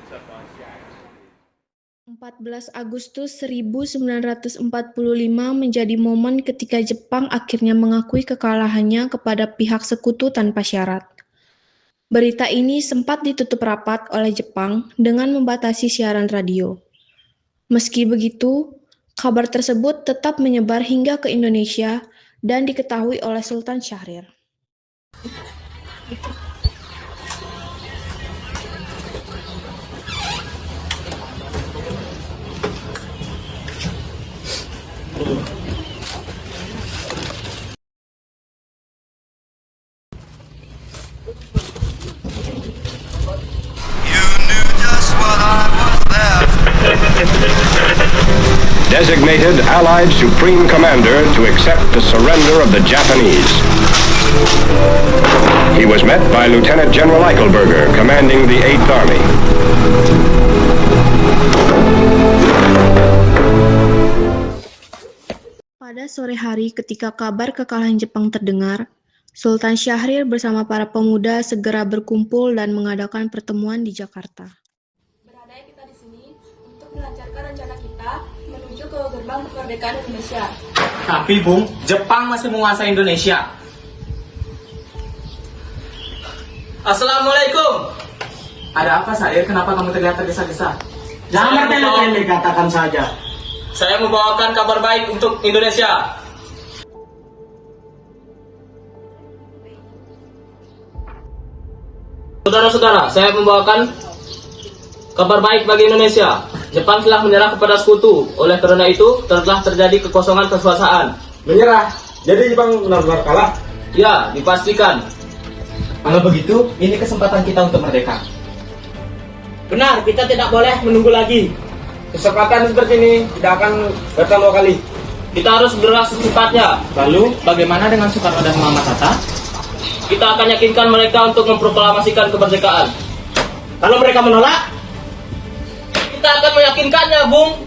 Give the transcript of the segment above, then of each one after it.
14 Agustus 1945 menjadi momen ketika Jepang akhirnya mengakui kekalahannya kepada pihak sekutu tanpa syarat. Berita ini sempat ditutup rapat oleh Jepang dengan membatasi siaran radio. Meski begitu, kabar tersebut tetap menyebar hingga ke Indonesia dan diketahui oleh Sultan Syahrir. Designated Allied Supreme Commander to accept the surrender of the Japanese. He was met by Lieutenant General Eichelberger, commanding the 8th Army. Pada sore hari ketika kabar kekalahan Jepang terdengar, Sultan Syahrir bersama para pemuda segera berkumpul dan mengadakan pertemuan di Jakarta. Berada kita di sini untuk melancarkan rencana kita menuju ke gerbang kemerdekaan Indonesia. Tapi Bung, Jepang masih menguasai Indonesia. Assalamualaikum. Ada apa, Sair? Kenapa kamu terlihat tergesa-gesa? Jangan bertele-tele, katakan saja. Saya membawakan kabar baik untuk Indonesia. Saudara-saudara, saya membawakan kabar baik bagi Indonesia. Jepang telah menyerah kepada sekutu. Oleh karena itu, telah terjadi kekosongan kekuasaan. Menyerah. Jadi Jepang benar-benar kalah. Ya, dipastikan. Kalau begitu, ini kesempatan kita untuk merdeka. Benar, kita tidak boleh menunggu lagi. Kesempatan seperti ini tidak akan datang dua kali. Kita harus bergerak secepatnya. Lalu, bagaimana dengan Soekarno dan Muhammad Hatta? Kita akan yakinkan mereka untuk memproklamasikan kemerdekaan. Kalau mereka menolak, Kita akan meyakinkannya, Bung.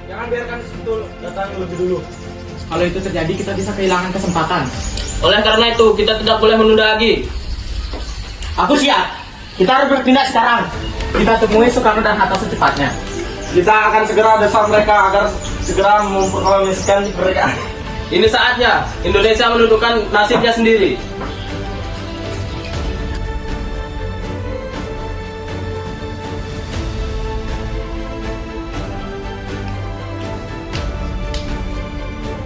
jangan biarkan Sentul datang lebih dulu. Kalau itu terjadi, kita bisa kehilangan kesempatan. Oleh karena itu, kita tidak boleh menunda lagi. Aku siap. Kita harus bertindak sekarang. Kita temui Soekarno dan Hatta secepatnya. Kita akan segera desak mereka agar segera memproklamasikan kemerdekaan. Ini saatnya Indonesia menentukan nasibnya sendiri.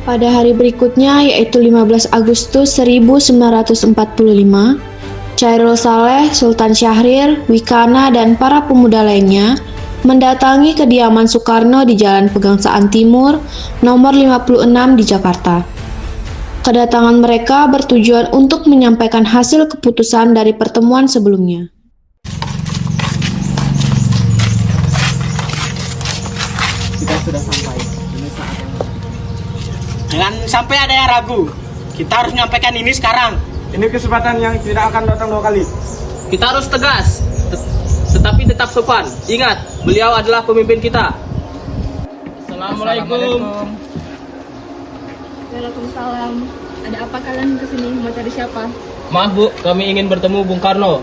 Pada hari berikutnya, yaitu 15 Agustus 1945, Chairul Saleh, Sultan Syahrir, Wikana, dan para pemuda lainnya mendatangi kediaman Soekarno di Jalan Pegangsaan Timur, nomor 56 di Jakarta. Kedatangan mereka bertujuan untuk menyampaikan hasil keputusan dari pertemuan sebelumnya. Kita sudah sampai. Ini saat yang jangan sampai ada yang ragu. Kita harus menyampaikan ini sekarang. Ini kesempatan yang tidak akan datang dua kali. Kita harus tegas, tetapi tetap sopan. Ingat, beliau adalah pemimpin kita. Assalamualaikum. Waalaikumsalam. Ada apa kalian kesini? Mau cari siapa? Maaf Bu, kami ingin bertemu Bung Karno.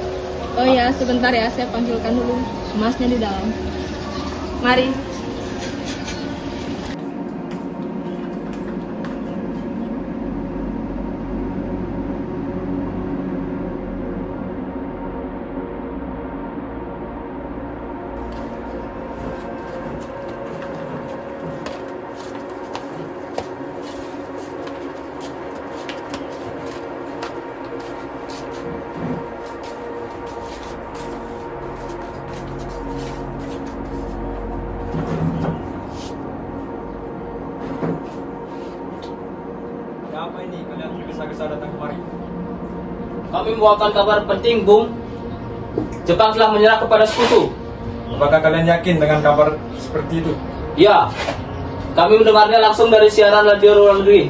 Oh ya, sebentar ya, saya panggilkan dulu. Masnya di dalam. Mari. Apa ini? Kalian tergesa-gesa datang kemari. Kami membawakan kabar penting, Bung. Jepang telah menyerah kepada sekutu. Apakah kalian yakin dengan kabar seperti itu? Ya, kami mendengarnya langsung dari siaran radio luar negeri.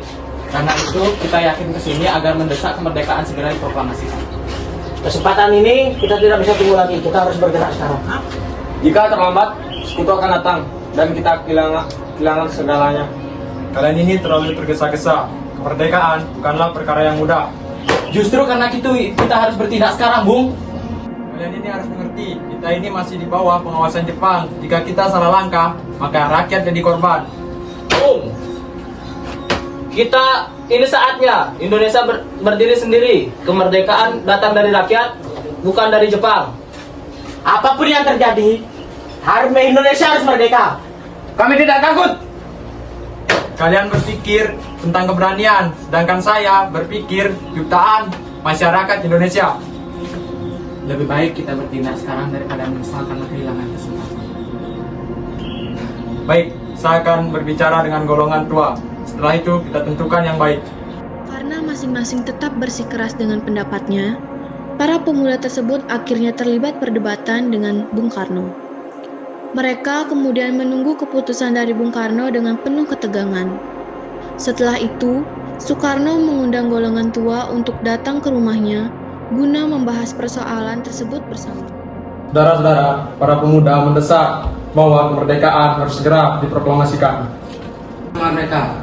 Karena itu kita yakin kesini agar mendesak kemerdekaan segera diproklamasikan. Kesempatan ini kita tidak bisa tunggu lagi. Kita harus bergerak sekarang. Jika terlambat, sekutu akan datang dan kita kehilangan segalanya. Kalian ini terlalu tergesa-gesa. Kemerdekaan bukanlah perkara yang mudah. Justru karena itu kita harus bertindak sekarang, Bung. Kalian ini harus mengerti, kita ini masih di bawah pengawasan Jepang. Jika kita salah langkah, maka rakyat jadi korban. Bung, kita ini saatnya Indonesia berdiri sendiri. Kemerdekaan datang dari rakyat, bukan dari Jepang. Apapun yang terjadi, Indonesia harus merdeka. Kami tidak takut. Kalian berpikir tentang keberanian, sedangkan saya berpikir jutaan masyarakat Indonesia. Lebih baik kita bertindak sekarang daripada menyesal karena kehilangan kesempatan. Baik, saya akan berbicara dengan golongan tua. Setelah itu kita tentukan yang baik. Karena masing-masing tetap bersikeras dengan pendapatnya, para pemuda tersebut akhirnya terlibat perdebatan dengan Bung Karno. Mereka kemudian menunggu keputusan dari Bung Karno dengan penuh ketegangan. Setelah itu, Soekarno mengundang golongan tua untuk datang ke rumahnya guna membahas persoalan tersebut bersama. Saudara-saudara, para pemuda mendesak bahwa kemerdekaan harus segera diproklamasikan. Mereka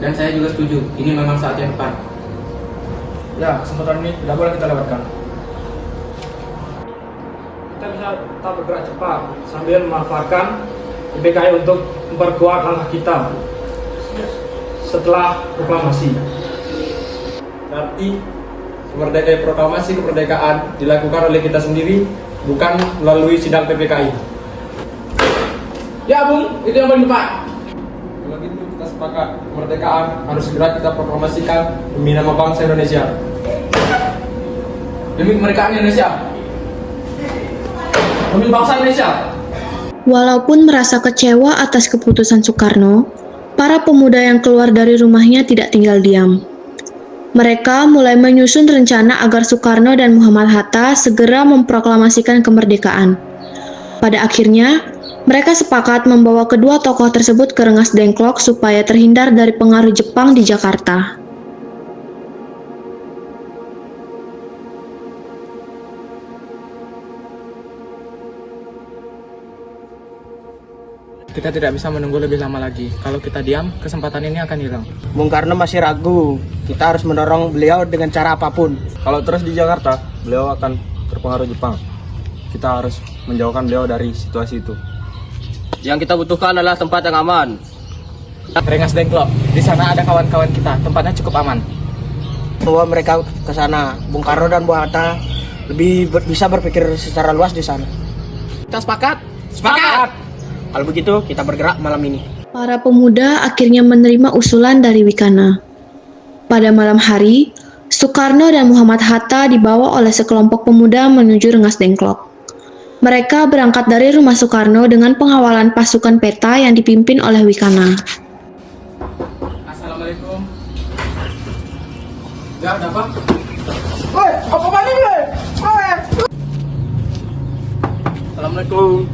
dan saya juga setuju. Ini memang saat yang tepat. Ya, kesempatan ini tidak boleh kita lewatkan. Kita bisa tetap bergerak cepat sambil memanfaatkan PPKI untuk memperkuat langkah kita setelah proklamasi. Tapi proklamasi kemerdekaan dilakukan oleh kita sendiri, bukan melalui sidang PPKI. Ya Bung, itu yang paling tepat. Kalau gitu kita sepakat kemerdekaan harus segera kita proklamasikan demi nama bangsa Indonesia. Demi kemerdekaan Indonesia. Demi bangsa Indonesia. Walaupun merasa kecewa atas keputusan Soekarno, para pemuda yang keluar dari rumahnya tidak tinggal diam. Mereka mulai menyusun rencana agar Soekarno dan Muhammad Hatta segera memproklamasikan kemerdekaan. Pada akhirnya, mereka sepakat membawa kedua tokoh tersebut ke Rengas Dengklok supaya terhindar dari pengaruh Jepang di Jakarta. Kita tidak bisa menunggu lebih lama lagi. Kalau kita diam, kesempatan ini akan hilang. Bung Karno masih ragu. Kita harus mendorong beliau dengan cara apapun. Kalau terus di Jakarta, beliau akan terpengaruh Jepang. Kita harus menjauhkan beliau dari situasi itu. Yang kita butuhkan adalah tempat yang aman. Rengas Dengklok. Di sana ada kawan-kawan kita. Tempatnya cukup aman. Bahwa mereka ke sana. Bung Karno dan Bung Hatta bisa berpikir secara luas di sana. Kita sepakat? Sepakat! Kalau begitu, kita bergerak malam ini. Para pemuda akhirnya menerima usulan dari Wikana. Pada malam hari, Soekarno dan Muhammad Hatta dibawa oleh sekelompok pemuda menuju Rengas Dengklok. Mereka berangkat dari rumah Soekarno dengan pengawalan pasukan peta yang dipimpin oleh Wikana. Assalamualaikum. Ya, ada apa? Assalamualaikum.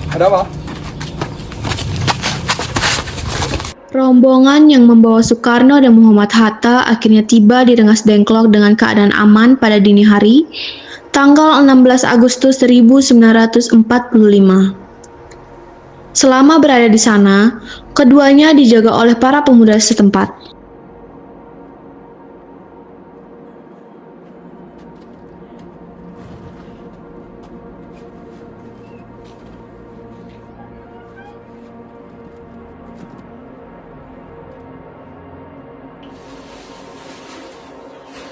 Ada apa? Rombongan yang membawa Soekarno dan Muhammad Hatta akhirnya tiba di Rengas Dengklok dengan keadaan aman pada dini hari, tanggal 16 Agustus 1945. Selama berada di sana, keduanya dijaga oleh para pemuda setempat.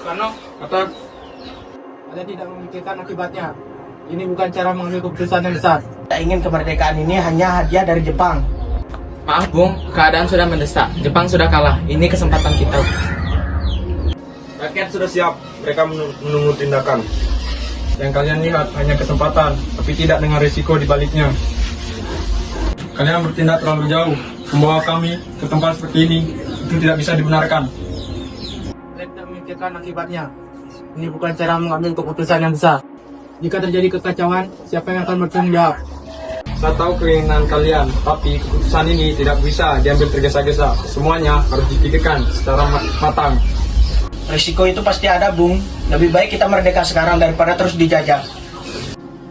Karno, Kata Anda tidak memikirkan akibatnya. Ini bukan cara mengambil keputusan yang besar. Kita ingin kemerdekaan ini hanya hadiah dari Jepang. maaf Bung, keadaan sudah mendesak. Jepang sudah kalah. Ini kesempatan kita. rakyat sudah siap, mereka menunggu tindakan. Yang kalian lihat hanya kesempatan, tapi tidak dengan risiko di baliknya. Kalian bertindak terlalu jauh, membawa kami ke tempat seperti ini, itu tidak bisa dibenarkan. Kalian tidak memikirkan akibatnya. Ini bukan cara mengambil keputusan yang besar. Jika terjadi kekacauan, siapa yang akan bertanggung jawab? Saya tahu keinginan kalian, tapi keputusan ini tidak bisa diambil tergesa-gesa. Semuanya harus dipikirkan secara matang. Risiko itu pasti ada, Bung. Lebih baik kita merdeka sekarang daripada terus dijajah.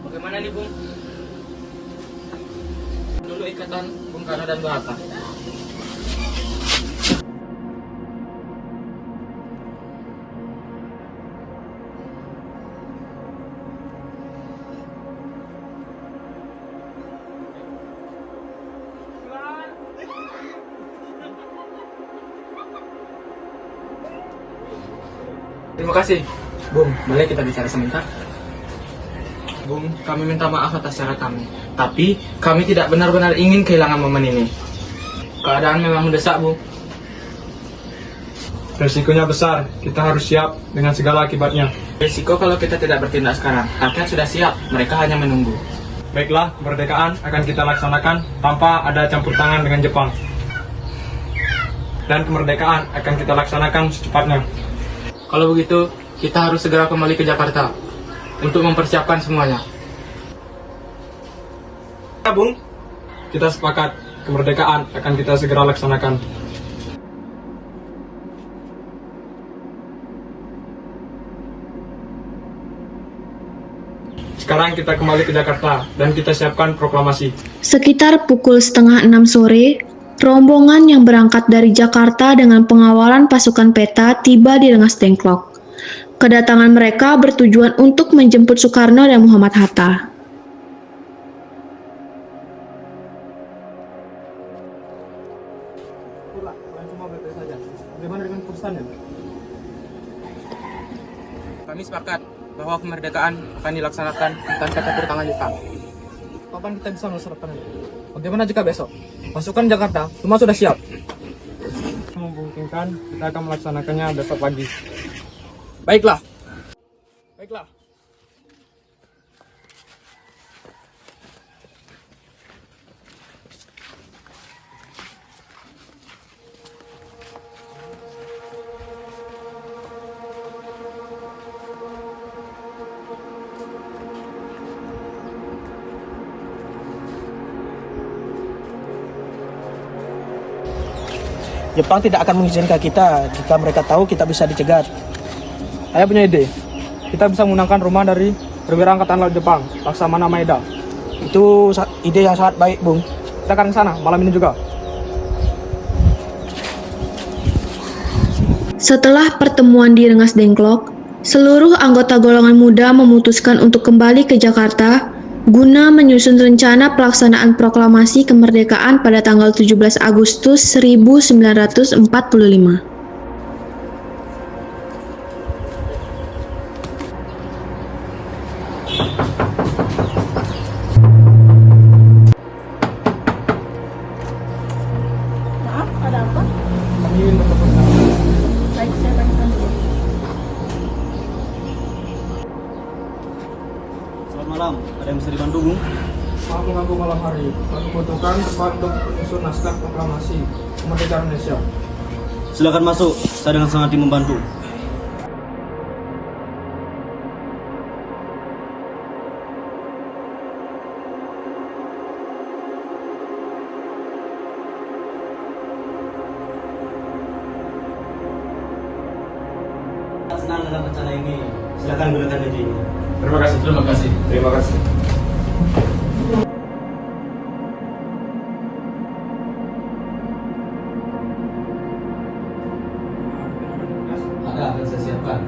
Bagaimana nih Bung? Dulu ikatan Bung Karno dan Bung Hatta. Terima kasih. Bung, boleh kita bicara sebentar? Bung, kami minta maaf atas cara kami. Tapi, kami tidak benar-benar ingin kehilangan momen ini. Keadaan memang mendesak, Bung. Resikonya besar, kita harus siap dengan segala akibatnya. Risiko kalau kita tidak bertindak sekarang. Rakyat sudah siap, mereka hanya menunggu. Baiklah, kemerdekaan akan kita laksanakan tanpa ada campur tangan dengan Jepang. Dan kemerdekaan akan kita laksanakan secepatnya. Kalau begitu, kita harus segera kembali ke Jakarta untuk mempersiapkan semuanya. Ya, Bung. Kita sepakat, kemerdekaan akan kita segera laksanakan. Sekarang kita kembali ke Jakarta dan kita siapkan proklamasi. Sekitar pukul 5:30 sore, rombongan yang berangkat dari Jakarta dengan pengawalan pasukan peta tiba di Rengas Dengklok. Kedatangan mereka bertujuan untuk menjemput Soekarno dan Muhammad Hatta. Bagaimana dengan keputusannya? Kami sepakat bahwa kemerdekaan akan dilaksanakan tanpa campur tangan Jepang. Kapan kita bisa melaksanakan itu? Bagaimana jika besok? Pasukan Jakarta semua sudah siap. Memungkinkan kita akan melaksanakannya besok pagi. Baiklah. Baiklah. Jepang tidak akan mengizinkan kita jika mereka tahu kita bisa dicegat. Saya punya ide. Kita bisa menggunakan rumah dari perwira angkatan laut Jepang, Laksamana Maeda. Itu ide yang sangat baik, Bung. Kita akan ke sana malam ini juga. Setelah pertemuan di Rengas Dengklok, seluruh anggota golongan muda memutuskan untuk kembali ke Jakarta guna menyusun rencana pelaksanaan proklamasi kemerdekaan pada tanggal 17 Agustus 1945. Maaf, ada apa? Kami ingin bertemu. Baik, saya tanyakan dulu. Selamat malam, ada yang bisa dibantu, Bung? Maaf mengganggu malam hari. Kami butuhkan tempat untuk menyusun naskah proklamasi kemerdekaan Indonesia. Silakan masuk, saya dengan sangat hati membantu. Senang dengan rencana ini. Silakan gunakan meja ini. Terima kasih. Terima kasih. Terima kasih. Ada, akan saya siapkan.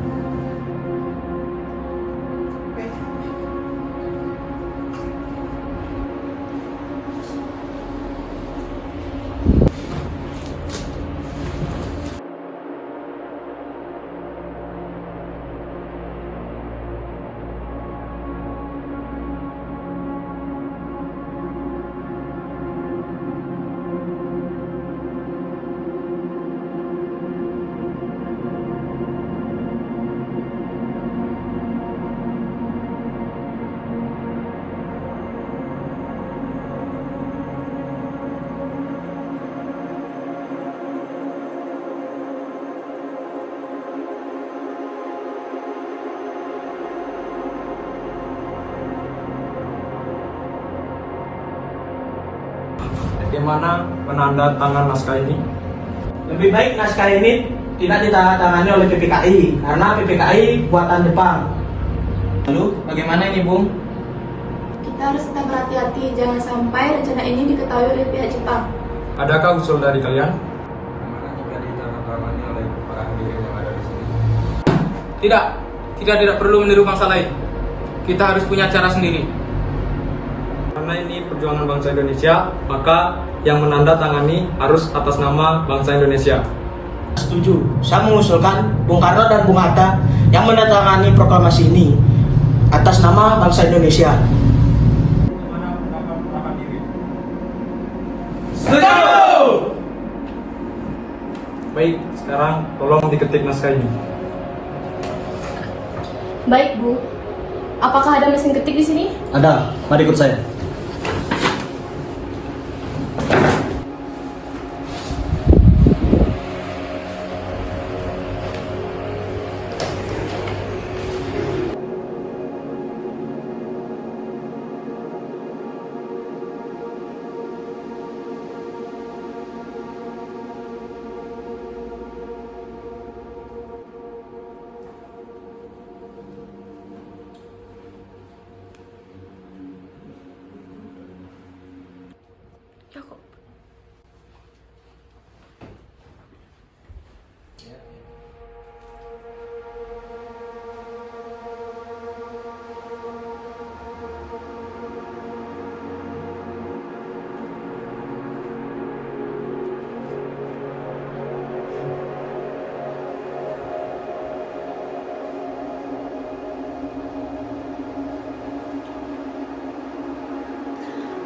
Bagaimana penanda tangan naskah ini? Lebih baik naskah ini tidak ditandatangani oleh PPKI karena PPKI buatan Jepang. Lalu, bagaimana ini, Bung? Kita harus tetap berhati-hati, jangan sampai rencana ini diketahui oleh pihak Jepang. Adakah usul dari kalian? Tidak, kita tidak perlu meniru bangsa lain. Kita harus punya cara sendiri. Karena ini perjuangan bangsa Indonesia, maka yang menandatangani harus atas nama bangsa Indonesia. Setuju. Saya mengusulkan Bung Karno dan Bung Hatta yang menandatangani proklamasi ini atas nama bangsa Indonesia. Baik, sekarang tolong diketik naskah ini. Baik, Bu. Apakah ada mesin ketik di sini? Ada, mari ikut saya.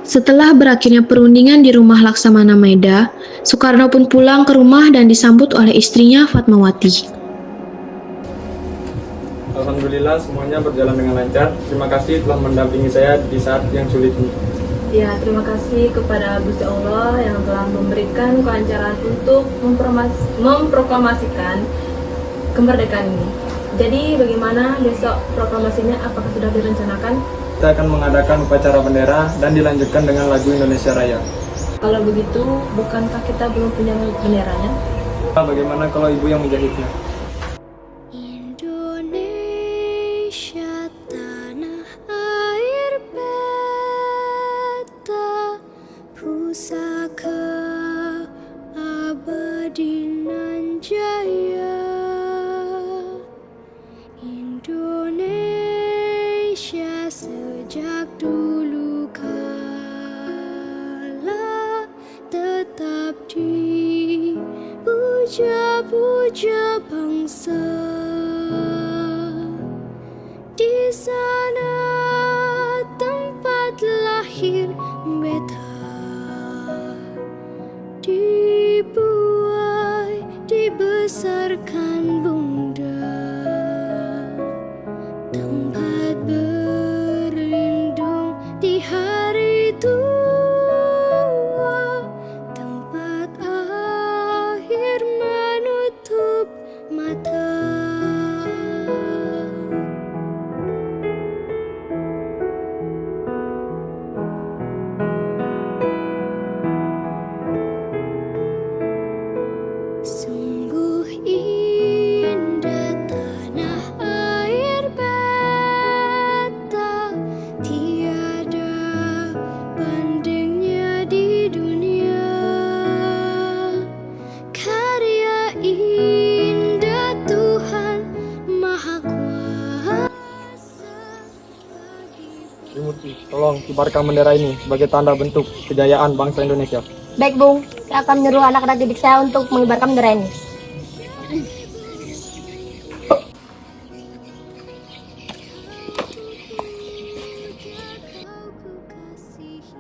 Setelah berakhirnya perundingan di rumah Laksamana Maeda, Soekarno pun pulang ke rumah dan disambut oleh istrinya Fatmawati. Alhamdulillah semuanya berjalan dengan lancar. Terima kasih telah mendampingi saya di saat yang sulit ini. Ya, terima kasih kepada Gusti Allah yang telah memberikan kelancaran untuk memproklamasikan kemerdekaan ini. Jadi bagaimana besok proklamasinya? Apakah sudah direncanakan? Kita akan mengadakan upacara bendera dan dilanjutkan dengan lagu Indonesia Raya. Kalau begitu, bukankah kita belum punya benderanya? Bagaimana kalau ibu yang menjahitnya? Indonesia tanah air beta, pusaka abadi nan jaya. Indonesia sejak dulu kala tetap dipuja-puja bangsa. Di sana tempat lahir beta, dibuai dibesarkan bunda, tempat berlindung di hari tua, tempat akhir menutup mata. Sungguh indah tanah air beta, tiada bandingnya di dunia. Karya indah Tuhan Maha Kuasa bagi Trimurti, tolong kibarkan bendera ini sebagai tanda bentuk kejayaan bangsa Indonesia. Baik, Bung. Saya akan menyuruh anak-anak didik saya untuk mengibarkan bendera ini. kau ku kasihi.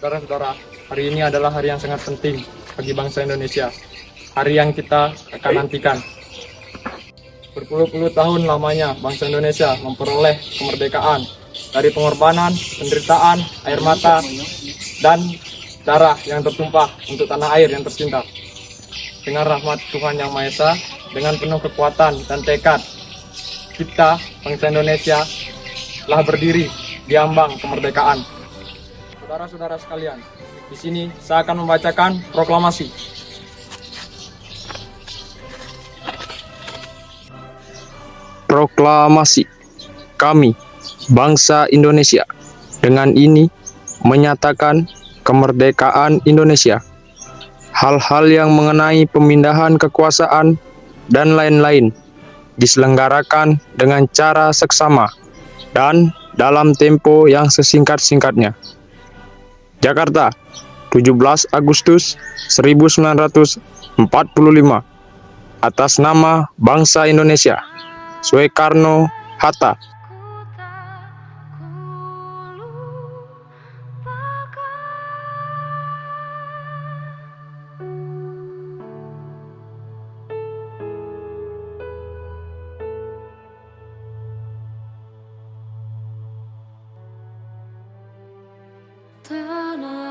Saudara-saudara, hari ini adalah hari yang sangat penting bagi bangsa Indonesia. Hari yang kita akan nantikan. Berpuluh-puluh tahun lamanya bangsa Indonesia memperoleh kemerdekaan dari pengorbanan, penderitaan, air mata, dan darah yang tertumpah untuk tanah air yang tercinta. Dengan rahmat Tuhan Yang Maha Esa, dengan penuh kekuatan dan tekad, kita, bangsa Indonesia, telah berdiri di ambang kemerdekaan. Saudara-saudara sekalian, di sini saya akan membacakan proklamasi. Proklamasi. Kami, bangsa Indonesia, dengan ini menyatakan kemerdekaan Indonesia. Hal-hal yang mengenai pemindahan kekuasaan dan lain-lain diselenggarakan dengan cara seksama dan dalam tempo yang sesingkat-singkatnya. Jakarta, 17 Agustus 1945. Atas nama bangsa Indonesia. Soekarno-Hatta. Tanah